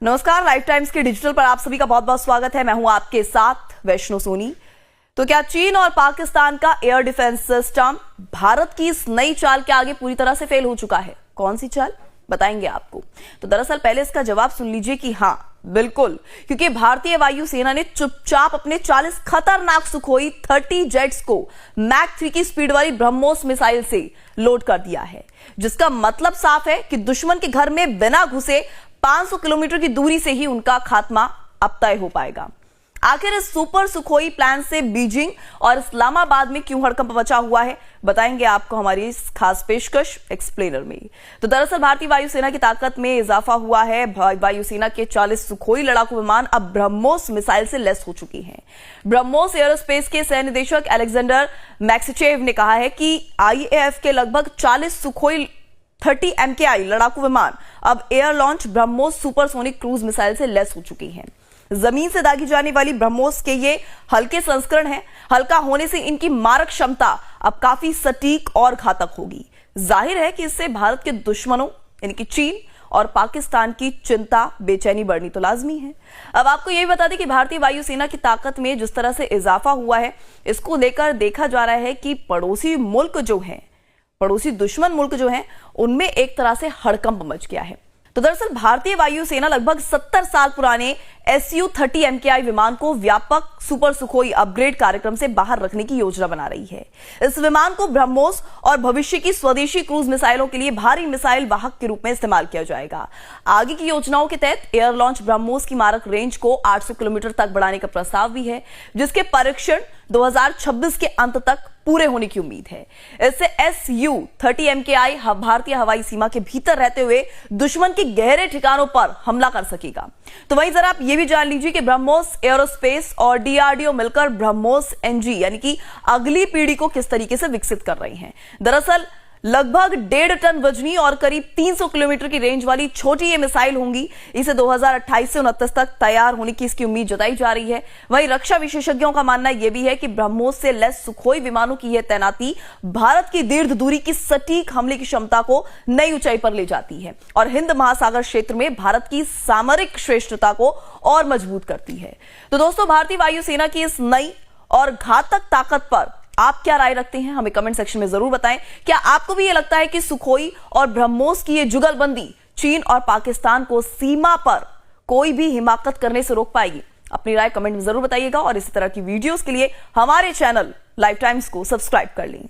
नमस्कार, life times के digital पर आप सभी का बहुत बहुत स्वागत है। मैं हूं आपके साथ वैष्णो सोनी। तो क्या चीन और पाकिस्तान का एयर डिफेंस सिस्टम भारत की इस नई चाल के आगे पूरी तरह से फेल हो चुका है? कौन सी चाल, बताएंगे आपको। तो दरअसल पहले इसका जवाब सुन लीजिए कि हाँ बिल्कुल, क्योंकि भारतीय वायुसेना ने चुपचाप अपने 40 खतरनाक सुखोई 30 जेट्स को मैक 3 की स्पीड वाली ब्रह्मोस मिसाइल से लोड कर दिया है, जिसका मतलब साफ है कि दुश्मन के घर में बिना घुसे 500 किलोमीटर की दूरी से ही उनका खात्मा अब तय हो पाएगा। आखिर इस सुपर सुखोई प्लान से बीजिंग और इस्लामाबाद में क्यों हड़कंप मचा हुआ है, बताएंगे आपको हमारी इस खास पेशकश एक्सप्लेनर में। तो दरअसल भारतीय वायुसेना की ताकत में इजाफा हुआ है। वायुसेना के 40 सुखोई लड़ाकू विमान अब ब्रह्मोस मिसाइल से लैस हो चुकी हैं। ब्रह्मोस एयरोस्पेस के सह निदेशक अलेक्जेंडर मैक्सिचेव ने कहा है कि आईएएफ के लगभग 40 सुखोई 30 MKI लड़ाकू विमान अब air launch BrahMos supersonic cruise missile से लैस हो चुकी हैं। जमीन से दागी जाने वाली ब्रह्मोस के ये हल्के संस्करण हैं। हल्का होने से इनकी मारक क्षमता अब काफी सटीक और घातक होगी। जाहिर है कि इससे भारत के दुश्मनों यानी कि चीन और पाकिस्तान की चिंता, बेचैनी बढ़नी तो लाजमी है। अब आपको यह भी बता दें कि भारतीय वायुसेना की ताकत में जिस तरह से इजाफा हुआ है, इसको लेकर देखा जा रहा है कि पड़ोसी दुश्मन मुल्क जो हैं, उनमें एक तरह से हड़कंप मच गया है। तो दरअसल भारतीय वायुसेना लगभग 70 साल पुराने Su-30 MKI विमान को व्यापक सुपर सुखोई अपग्रेड कार्यक्रम से बाहर रखने की योजना बना रही है। इस विमान को ब्रह्मोस और भविष्य की स्वदेशी क्रूज मिसाइलों के लिए भारी मिसाइल वाहक के रूप में इस्तेमाल किया जाएगा। आगे की योजनाओं के तहत एयर लॉन्च ब्रह्मोस की मारक रेंज को 800 किलोमीटर तक बढ़ाने का प्रस्ताव भी है, जिसके परीक्षण 2026 के अंत तक पूरे होने की उम्मीद है। इससे Su-30 MKI भारतीय हवाई सीमा के भीतर रहते हुए दुश्मन के गहरे ठिकानों पर हमला कर सकेगा। तो वहीं जरा आप ये भी जान लीजिए कि ब्रह्मोस एरोस्पेस और DRDO मिलकर ब्रह्मोस NG यानी कि अगली पीढ़ी को किस तरीके से विकसित कर रही हैं। दरअसल लगभग 1.5 टन वजनी और करीब 300 किलोमीटर की रेंज वाली छोटी ये मिसाइल होंगी। इसे 2028 से 29 तक तैयार होने की इसकी उम्मीद जताई जा रही है। वहीं रक्षा विशेषज्ञों का मानना यह भी है कि ब्रह्मोस से लैस सुखोई विमानों की यह तैनाती भारत की दीर्घ दूरी की सटीक हमले की क्षमता को नई ऊंचाई पर ले जाती है और हिंद महासागर क्षेत्र में भारत की सामरिक श्रेष्ठता को और मजबूत करती है। तो दोस्तों, भारतीय वायुसेना की इस नई और घातक ताकत पर आप क्या राय रखते हैं, हमें कमेंट सेक्शन में जरूर बताएं। क्या आपको भी ये लगता है कि सुखोई और ब्रह्मोस की ये जुगलबंदी चीन और पाकिस्तान को सीमा पर कोई भी हिमाकत करने से रोक पाएगी? अपनी राय कमेंट में जरूर बताइएगा और इसी तरह की वीडियोस के लिए हमारे चैनल लाइफ टाइम्स को सब्सक्राइब कर लें।